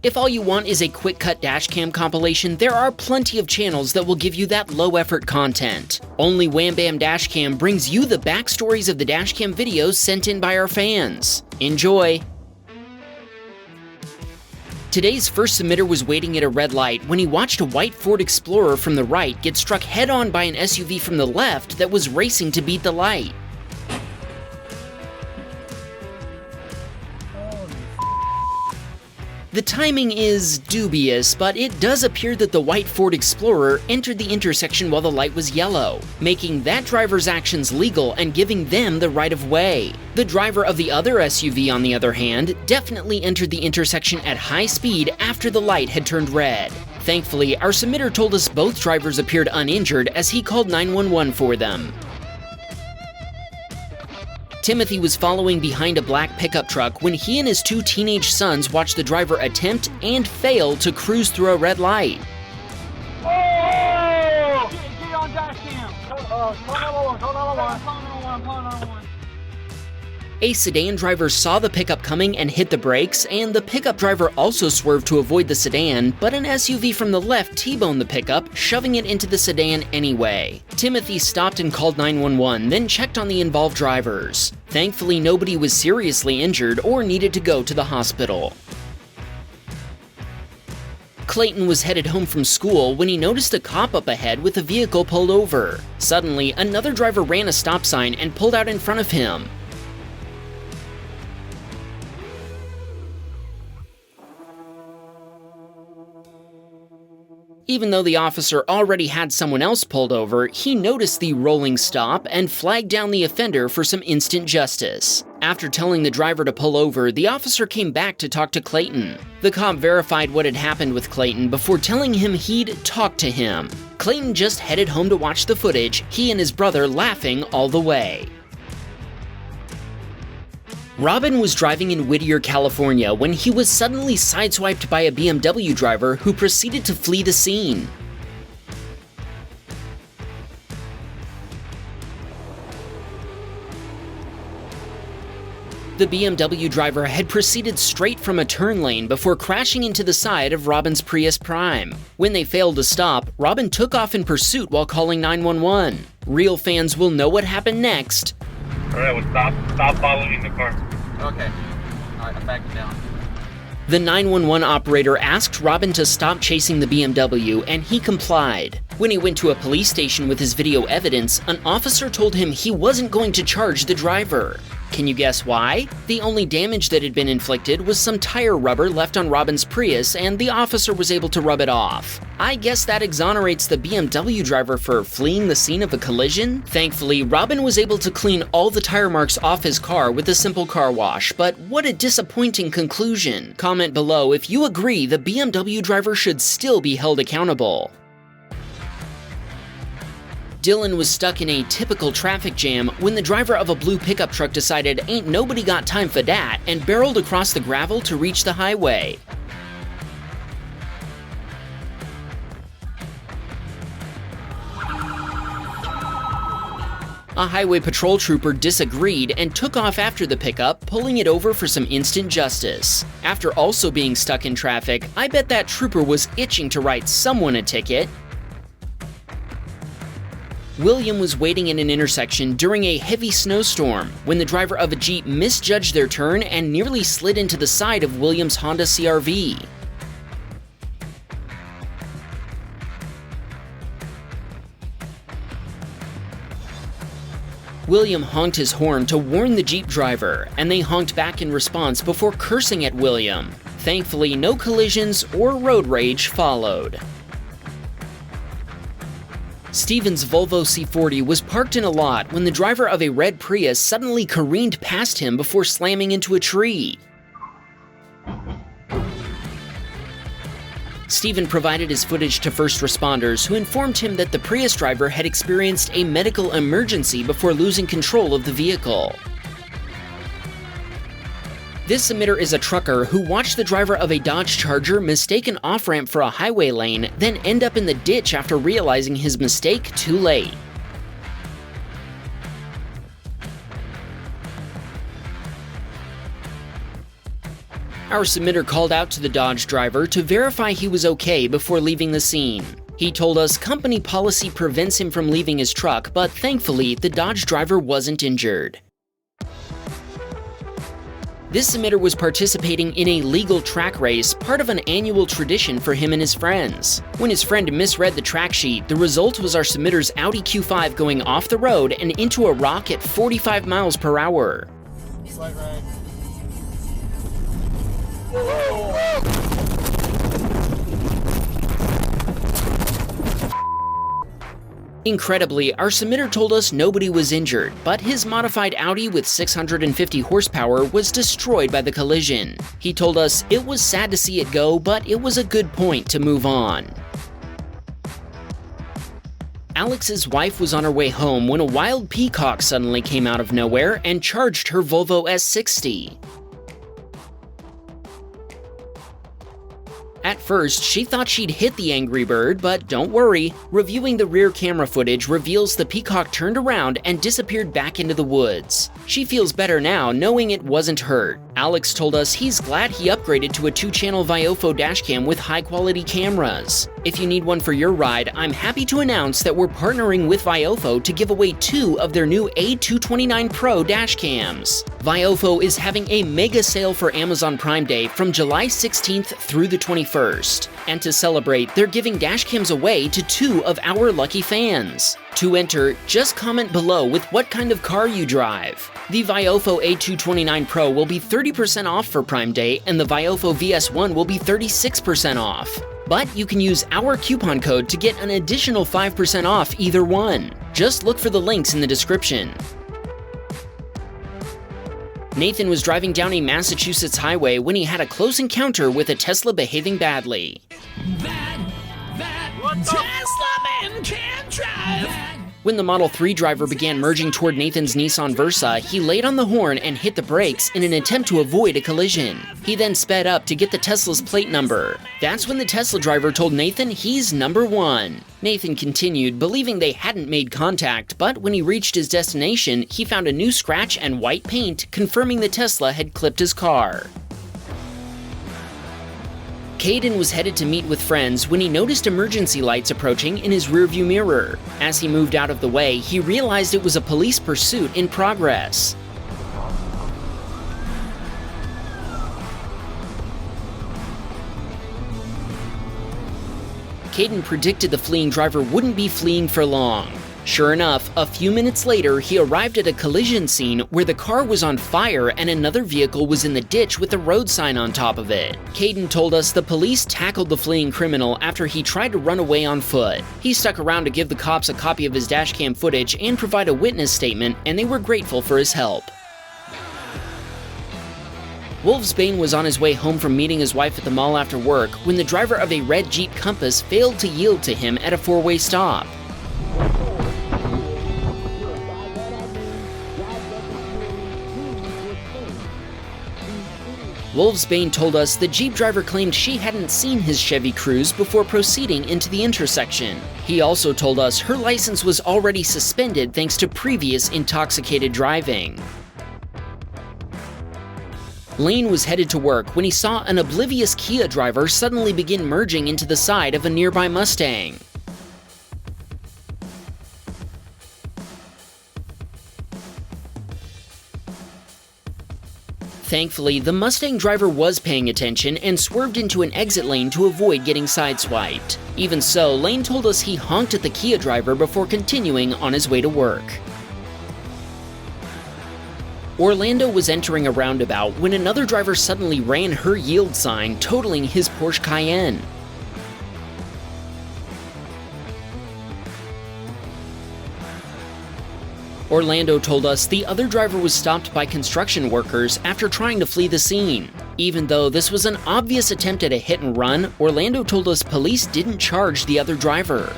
If all you want is a quick-cut dashcam compilation, there are plenty of channels that will give you that low-effort content. Only Wham Bam Dashcam brings you the backstories of the dashcam videos sent in by our fans. Enjoy! Today's first submitter was waiting at a red light when he watched a white Ford Explorer from the right get struck head-on by an SUV from the left that was racing to beat the light. The timing is dubious, but it does appear that the white Ford Explorer entered the intersection while the light was yellow, making that driver's actions legal and giving them the right of way. The driver of the other SUV, on the other hand, definitely entered the intersection at high speed after the light had turned red. Thankfully, our submitter told us both drivers appeared uninjured as he called 911 for them. Timothy was following behind a black pickup truck when he and his two teenage sons watched the driver attempt and fail to cruise through a red light. Oh! Get on dash cam. Call 911. A sedan driver saw the pickup coming and hit the brakes, and the pickup driver also swerved to avoid the sedan, but an SUV from the left T-boned the pickup, shoving it into the sedan anyway. Timothy stopped and called 911, then checked on the involved drivers. Thankfully, nobody was seriously injured or needed to go to the hospital. Clayton was headed home from school when he noticed a cop up ahead with a vehicle pulled over. Suddenly, another driver ran a stop sign and pulled out in front of him. Even though the officer already had someone else pulled over, he noticed the rolling stop and flagged down the offender for some instant justice. After telling the driver to pull over, the officer came back to talk to Clayton. The cop verified what had happened with Clayton before telling him he'd talk to him. Clayton just headed home to watch the footage, he and his brother laughing all the way. Robin was driving in Whittier, California when he was suddenly sideswiped by a BMW driver who proceeded to flee the scene. The BMW driver had proceeded straight from a turn lane before crashing into the side of Robin's Prius Prime. When they failed to stop, Robin took off in pursuit while calling 911. Real fans will know what happened next. Alright, well stop following the car. Okay. Alright, I'm backing down. The 911 operator asked Robin to stop chasing the BMW, and he complied. When he went to a police station with his video evidence, an officer told him he wasn't going to charge the driver. Can you guess why? The only damage that had been inflicted was some tire rubber left on Robin's Prius, and the officer was able to rub it off. I guess that exonerates the BMW driver for fleeing the scene of a collision? Thankfully, Robin was able to clean all the tire marks off his car with a simple car wash, but what a disappointing conclusion. Comment below if you agree the BMW driver should still be held accountable. Dylan was stuck in a typical traffic jam when the driver of a blue pickup truck decided ain't nobody got time for that and barreled across the gravel to reach the highway. A highway patrol trooper disagreed and took off after the pickup, pulling it over for some instant justice. After also being stuck in traffic, I bet that trooper was itching to write someone a ticket. William was waiting in an intersection during a heavy snowstorm when the driver of a Jeep misjudged their turn and nearly slid into the side of William's Honda CR-V. William honked his horn to warn the Jeep driver, and they honked back in response before cursing at William. Thankfully, no collisions or road rage followed. Steven's Volvo C40 was parked in a lot when the driver of a red Prius suddenly careened past him before slamming into a tree. Steven provided his footage to first responders, who informed him that the Prius driver had experienced a medical emergency before losing control of the vehicle. This submitter is a trucker who watched the driver of a Dodge Charger mistake an off-ramp for a highway lane, then end up in the ditch after realizing his mistake too late. Our submitter called out to the Dodge driver to verify he was okay before leaving the scene. He told us company policy prevents him from leaving his truck, but thankfully, the Dodge driver wasn't injured. This submitter was participating in a legal track race, part of an annual tradition for him and his friends. When his friend misread the track sheet, the result was our submitter's Audi Q5 going off the road and into a rock at 45 miles per hour. Slight right. Incredibly, our submitter told us nobody was injured, but his modified Audi with 650 horsepower was destroyed by the collision. He told us it was sad to see it go, but it was a good point to move on. Alex's wife was on her way home when a wild Peacock suddenly came out of nowhere and charged her Volvo S60. At first, she thought she'd hit the angry bird, but don't worry. Reviewing the rear camera footage reveals the Peacock turned around and disappeared back into the woods. She feels better now, knowing it wasn't hurt. Alex told us he's glad he upgraded to a 2-channel VIOFO dashcam with high-quality cameras. If you need one for your ride, I'm happy to announce that we're partnering with VIOFO to give away 2 of their new A229 Pro dashcams. VIOFO is having a mega sale for Amazon Prime Day from July 16th through the 21st. And to celebrate, they're giving dashcams away to 2 of our lucky fans. To enter, just comment below with what kind of car you drive. The VIOFO A229 Pro will be 30% off for Prime Day, and the VIOFO VS1 will be 36% off. But you can use our coupon code to get an additional 5% off either one. Just look for the links in the description. Nathan was driving down a Massachusetts highway when he had a close encounter with a Tesla behaving badly. Tesla man can't drive. When the Model 3 driver began merging toward Nathan's Nissan Versa, he laid on the horn and hit the brakes in an attempt to avoid a collision. He then sped up to get the Tesla's plate number. That's when the Tesla driver told Nathan he's number 1. Nathan continued, believing they hadn't made contact, but when he reached his destination, he found a new scratch and white paint, confirming the Tesla had clipped his car. Caden was headed to meet with friends when he noticed emergency lights approaching in his rearview mirror. As he moved out of the way, he realized it was a police pursuit in progress. Caden predicted the fleeing driver wouldn't be fleeing for long. Sure enough, a few minutes later, he arrived at a collision scene where the car was on fire and another vehicle was in the ditch with a road sign on top of it. Caden told us the police tackled the fleeing criminal after he tried to run away on foot. He stuck around to give the cops a copy of his dashcam footage and provide a witness statement, and they were grateful for his help. Wolfsbane was on his way home from meeting his wife at the mall after work when the driver of a red Jeep Compass failed to yield to him at a 4-way stop. Wolfsbane told us the Jeep driver claimed she hadn't seen his Chevy Cruze before proceeding into the intersection. He also told us her license was already suspended thanks to previous intoxicated driving. Lane was headed to work when he saw an oblivious Kia driver suddenly begin merging into the side of a nearby Mustang. Thankfully, the Mustang driver was paying attention and swerved into an exit lane to avoid getting sideswiped. Even so, Lane told us he honked at the Kia driver before continuing on his way to work. Orlando was entering a roundabout when another driver suddenly ran her yield sign, totaling his Porsche Cayenne. Orlando told us the other driver was stopped by construction workers after trying to flee the scene. Even though this was an obvious attempt at a hit and run, Orlando told us police didn't charge the other driver.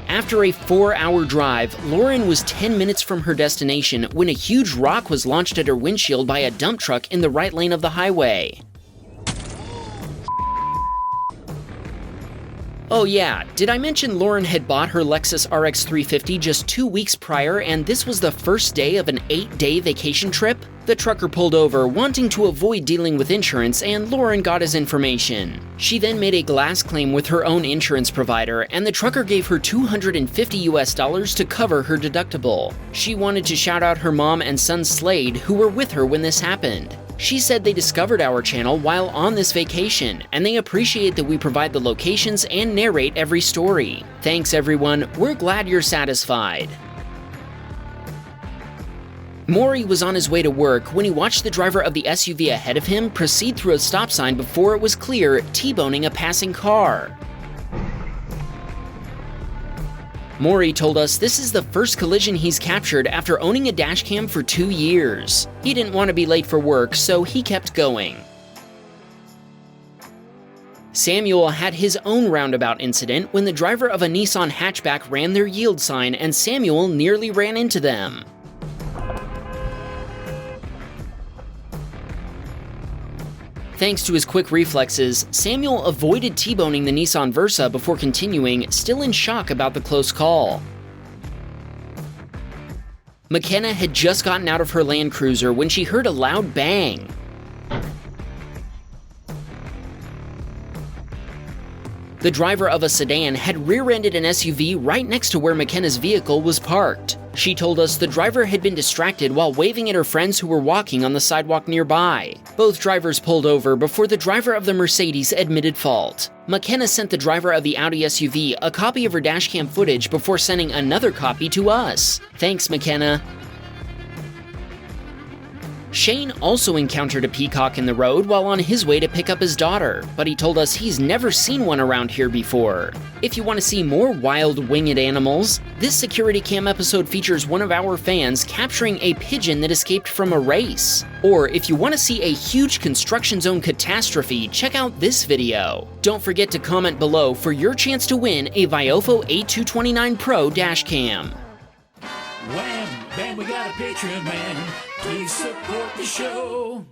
After a 4-hour drive, Lauren was 10 minutes from her destination when a huge rock was launched at her windshield by a dump truck in the right lane of the highway. Oh yeah, did I mention Lauren had bought her Lexus RX 350 just 2 weeks prior, and this was the first day of an 8-day vacation trip? The trucker pulled over, wanting to avoid dealing with insurance, and Lauren got his information. She then made a glass claim with her own insurance provider, and the trucker gave her $250 to cover her deductible. She wanted to shout out her mom and son Slade, who were with her when this happened. She said they discovered our channel while on this vacation, and they appreciate that we provide the locations and narrate every story. Thanks everyone, we're glad you're satisfied. Maury was on his way to work when he watched the driver of the SUV ahead of him proceed through a stop sign before it was clear, T-boning a passing car. Maury told us this is the first collision he's captured after owning a dashcam for 2 years. He didn't want to be late for work, so he kept going. Samuel had his own roundabout incident when the driver of a Nissan hatchback ran their yield sign and Samuel nearly ran into them. Thanks to his quick reflexes, Samuel avoided T-boning the Nissan Versa before continuing, still in shock about the close call. McKenna had just gotten out of her Land Cruiser when she heard a loud bang. The driver of a sedan had rear-ended an SUV right next to where McKenna's vehicle was parked. She told us the driver had been distracted while waving at her friends who were walking on the sidewalk nearby. Both drivers pulled over before the driver of the Mercedes admitted fault. McKenna sent the driver of the Audi SUV a copy of her dashcam footage before sending another copy to us. Thanks, McKenna. Shane also encountered a peacock in the road while on his way to pick up his daughter, but he told us he's never seen one around here before. If you want to see more wild winged animals, this security cam episode features one of our fans capturing a pigeon that escaped from a race. Or if you want to see a huge construction zone catastrophe, check out this video. Don't forget to comment below for your chance to win a VIOFO A229 Pro dashcam. Wham! Bam, we got a Patreon man. Please support the show.